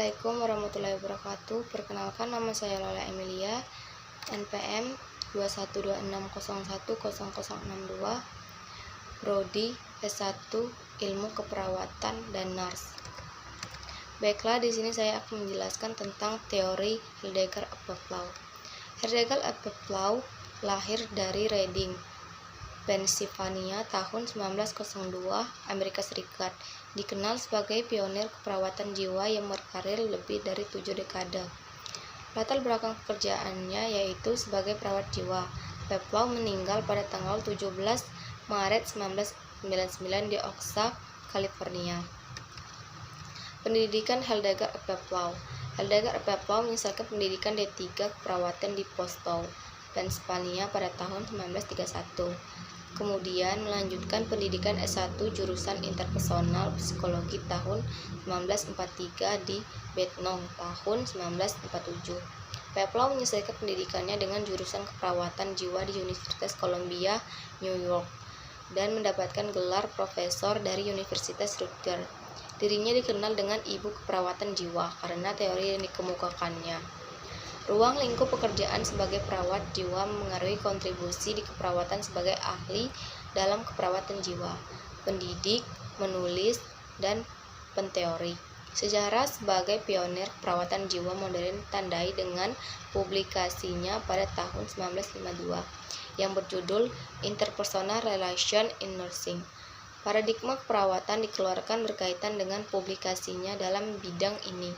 Assalamualaikum warahmatullahi wabarakatuh. Perkenalkan, nama saya Lola Emilia, NPM 21260100062, Prodi S1 Ilmu Keperawatan dan Nars. Baiklah, di sini saya akan menjelaskan tentang teori Heidegger-Eppel-Flau. Heidegger-Eppel-Flau lahir dari Reading, Pennsylvania tahun 1902, Amerika Serikat. Dikenal sebagai pionir keperawatan jiwa yang berkarir lebih dari 7 dekade. Latar belakang pekerjaannya yaitu sebagai perawat jiwa. Eppel-Flau meninggal pada tanggal 17 Maret 1999 di Oxa, California. Pendidikan Heidegger-Eppel-Flau. Heidegger-Eppel-Flau menyelesaikan pendidikan D3 keperawatan di Postow, Pennsylvania pada tahun 1931. Kemudian melanjutkan pendidikan S1 jurusan interpersonal psikologi tahun 1943 di Baton tahun 1947. Eppel-Flau menyelesaikan pendidikannya dengan jurusan keperawatan jiwa di Universitas Columbia, New York, dan mendapatkan gelar profesor dari Universitas Rutgers. Dirinya dikenal dengan ibu keperawatan jiwa karena teori yang dikemukakannya. Ruang lingkup pekerjaan sebagai perawat jiwa mengaruhi kontribusi di keperawatan sebagai ahli dalam keperawatan jiwa, pendidik, menulis, dan penteori. Sejarah sebagai pionir keperawatan jiwa modern ditandai dengan publikasinya pada tahun 1952 yang berjudul Interpersonal Relation in Nursing. Paradigma keperawatan dikeluarkan berkaitan dengan publikasinya dalam bidang ini.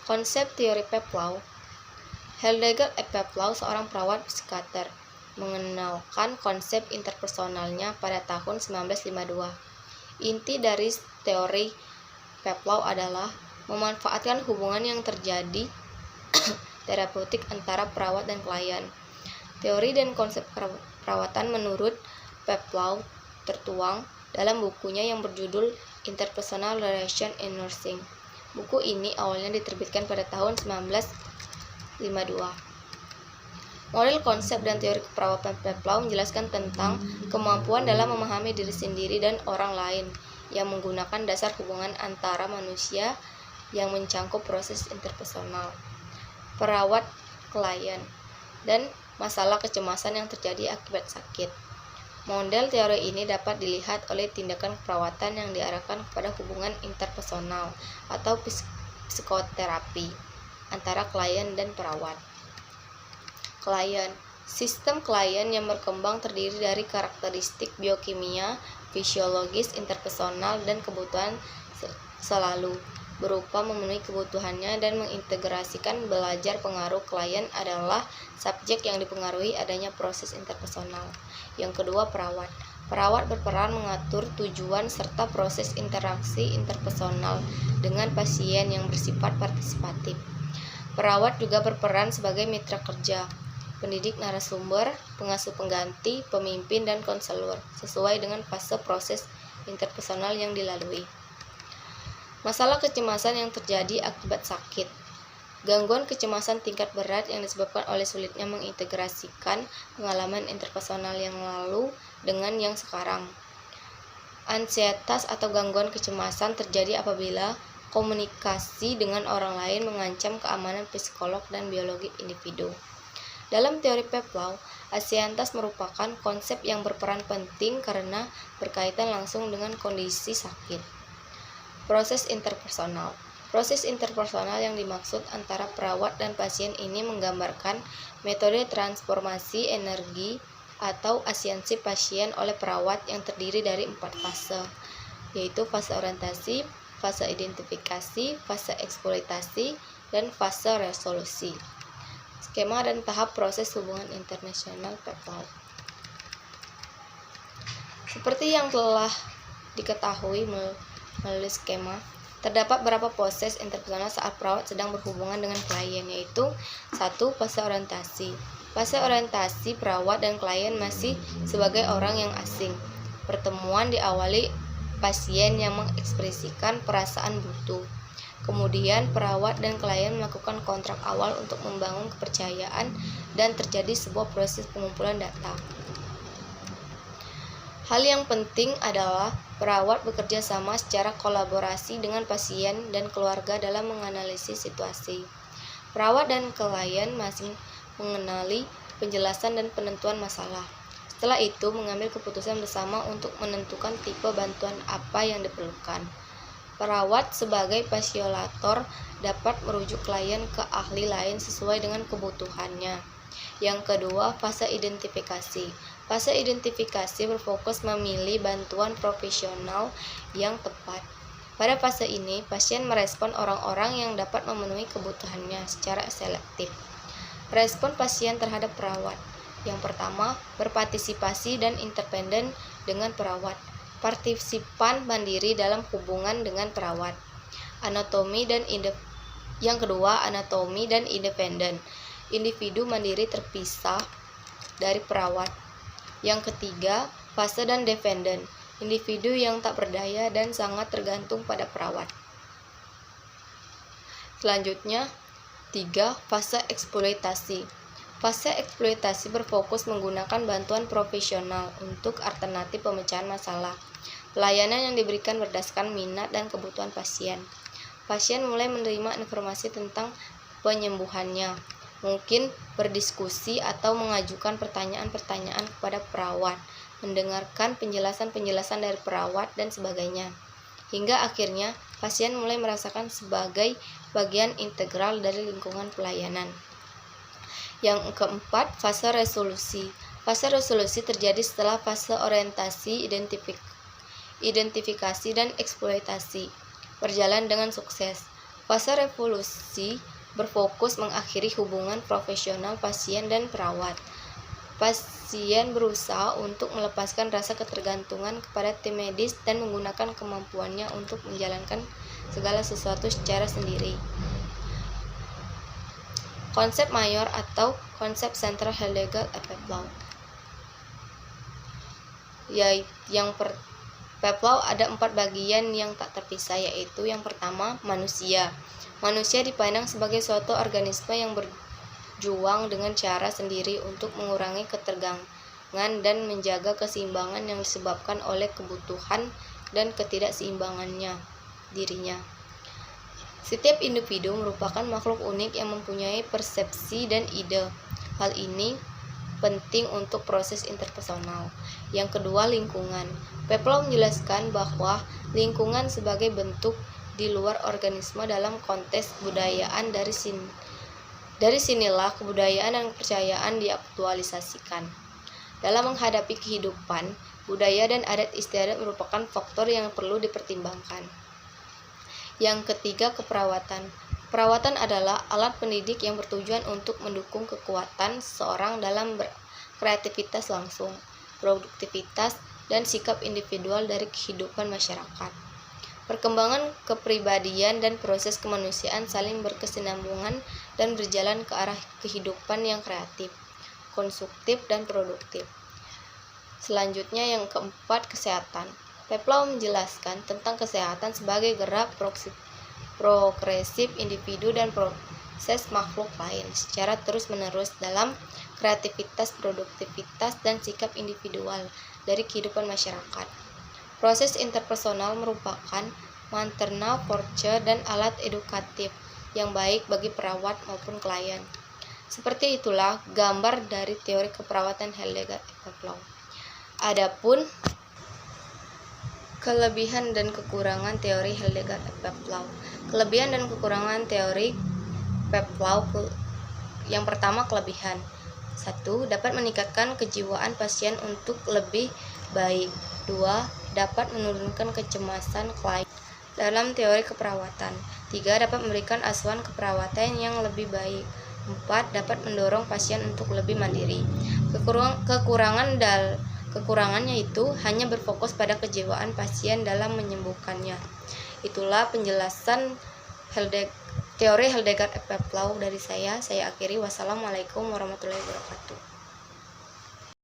Konsep teori Eppel-Flau. Heidegger-Eppel-Flau, seorang perawat psikiater, mengenalkan konsep interpersonalnya pada tahun 1952. Inti dari teori Eppel-Flau adalah memanfaatkan hubungan yang terjadi terapeutik antara perawat dan klien. Teori dan konsep perawatan menurut Eppel-Flau tertuang dalam bukunya yang berjudul Interpersonal Relation in Nursing. Buku ini awalnya diterbitkan pada tahun 1952. Model konsep dan teori keperawatan Eppel-Flau menjelaskan tentang kemampuan dalam memahami diri sendiri dan orang lain yang menggunakan dasar hubungan antara manusia yang mencangkup proses interpersonal, perawat, klien, dan masalah kecemasan yang terjadi akibat sakit. Model teori ini dapat dilihat oleh tindakan keperawatan yang diarahkan kepada hubungan interpersonal atau psikoterapi antara klien dan perawat. Klien. Sistem klien yang berkembang terdiri dari karakteristik biokimia, fisiologis, interpersonal, dan kebutuhan selalu, berupa memenuhi kebutuhannya dan mengintegrasikan belajar. Pengaruh klien adalah subjek yang dipengaruhi adanya proses interpersonal. Yang kedua, perawat. Perawat berperan mengatur tujuan serta proses interaksi interpersonal dengan pasien yang bersifat partisipatif. Perawat juga berperan sebagai mitra kerja, pendidik narasumber, pengasuh pengganti, pemimpin, dan konselor, sesuai dengan fase proses interpersonal yang dilalui. Masalah kecemasan yang terjadi akibat sakit. Gangguan kecemasan tingkat berat yang disebabkan oleh sulitnya mengintegrasikan pengalaman interpersonal yang lalu dengan yang sekarang. Ansietas atau gangguan kecemasan terjadi apabila komunikasi dengan orang lain mengancam keamanan psikolog dan biologi individu. Dalam teori Eppel-Flau, ansietas merupakan konsep yang berperan penting karena berkaitan langsung dengan kondisi sakit. Proses interpersonal. Proses interpersonal yang dimaksud antara perawat dan pasien ini menggambarkan metode transformasi energi atau asistensi pasien oleh perawat yang terdiri dari 4 fase, yaitu fase orientasi, fase identifikasi, fase eksploitasi, dan fase resolusi. Skema dan tahap proses hubungan internasional Eppel-Flau. Seperti yang telah diketahui melalui skema, terdapat beberapa proses interpersonal saat perawat sedang berhubungan dengan klien, yaitu 1. Fase orientasi. Fase orientasi perawat dan klien masih sebagai orang yang asing. Pertemuan diawali pasien yang mengekspresikan perasaan butuh. Kemudian perawat dan klien melakukan kontrak awal untuk membangun kepercayaan dan terjadi sebuah proses pengumpulan data. Hal yang penting adalah perawat bekerja sama secara kolaborasi dengan pasien dan keluarga dalam menganalisis situasi. Perawat dan klien masing mengenali penjelasan dan penentuan masalah. Setelah itu, mengambil keputusan bersama untuk menentukan tipe bantuan apa yang diperlukan. Perawat sebagai fasilitator dapat merujuk klien ke ahli lain sesuai dengan kebutuhannya. Yang kedua, fase identifikasi. Fase identifikasi berfokus memilih bantuan profesional yang tepat. Pada fase ini, pasien merespon orang-orang yang dapat memenuhi kebutuhannya secara selektif. Respon pasien terhadap perawat. Yang pertama, berpartisipasi dan independen dengan perawat. Partisipan mandiri dalam hubungan dengan perawat. Yang kedua, anatomi dan independen. Individu mandiri terpisah dari perawat. Yang ketiga, fase dan dependen. Individu yang tak berdaya dan sangat tergantung pada perawat. Selanjutnya, 3. Fase eksploitasi. Fase eksploitasi berfokus menggunakan bantuan profesional untuk alternatif pemecahan masalah. Pelayanan yang diberikan berdasarkan minat dan kebutuhan pasien. Pasien mulai menerima informasi tentang penyembuhannya, mungkin berdiskusi atau mengajukan pertanyaan-pertanyaan kepada perawat, mendengarkan penjelasan-penjelasan dari perawat, dan sebagainya. Hingga akhirnya, pasien mulai merasakan sebagai bagian integral dari lingkungan pelayanan. Yang keempat, fase resolusi. Fase resolusi terjadi setelah fase orientasi, identifikasi, dan eksploitasi berjalan dengan sukses. Fase resolusi berfokus mengakhiri hubungan profesional pasien dan perawat. Pasien berusaha untuk melepaskan rasa ketergantungan kepada tim medis dan menggunakan kemampuannya untuk menjalankan segala sesuatu secara sendiri. Konsep mayor atau konsep Central Heidegger Effect Law. Pavlov ada 4 bagian yang tak terpisah, yaitu yang pertama, manusia. Manusia dipandang sebagai suatu organisme yang berjuang dengan cara sendiri untuk mengurangi ketegangan dan menjaga keseimbangan yang disebabkan oleh kebutuhan dan ketidakseimbangannya dirinya. Setiap individu merupakan makhluk unik yang mempunyai persepsi dan ide. Hal ini penting untuk proses interpersonal. Yang kedua, lingkungan. Pavlov menjelaskan bahwa lingkungan sebagai bentuk di luar organisme dalam konteks kebudayaan. Dari sinilah kebudayaan dan kepercayaan diaktualisasikan. Dalam menghadapi kehidupan, budaya dan adat istiadat merupakan faktor yang perlu dipertimbangkan. Yang ketiga, keperawatan. Perawatan adalah alat pendidik yang bertujuan untuk mendukung kekuatan seseorang dalam kreativitas langsung, produktivitas, dan sikap individual dari kehidupan masyarakat. Perkembangan kepribadian dan proses kemanusiaan saling berkesinambungan dan berjalan ke arah kehidupan yang kreatif, konstruktif, dan produktif. Selanjutnya, yang keempat, kesehatan. Pavlov menjelaskan tentang kesehatan sebagai gerak progresif individu dan proses makhluk lain secara terus-menerus dalam kreativitas, produktivitas, dan sikap individual dari kehidupan masyarakat. Proses interpersonal merupakan maternal force dan alat edukatif yang baik bagi perawat maupun klien. Seperti itulah gambar dari teori keperawatan Heidegger Pavlov. Adapun kelebihan dan kekurangan teori Heidegger Pavlov. Kelebihan dan kekurangan teori Pavlov. Yang pertama, kelebihan. 1. Dapat meningkatkan kejiwaan pasien untuk lebih baik. 2. Dapat menurunkan kecemasan klien dalam teori keperawatan. 3. Dapat memberikan asuhan keperawatan yang lebih baik. 4. Dapat mendorong pasien untuk lebih mandiri. Kekurangannya itu hanya berfokus pada kejiwaan pasien dalam menyembuhkannya. Itulah penjelasan teori Heidegger Pavlov dari saya. Saya akhiri. Wassalamualaikum warahmatullahi wabarakatuh.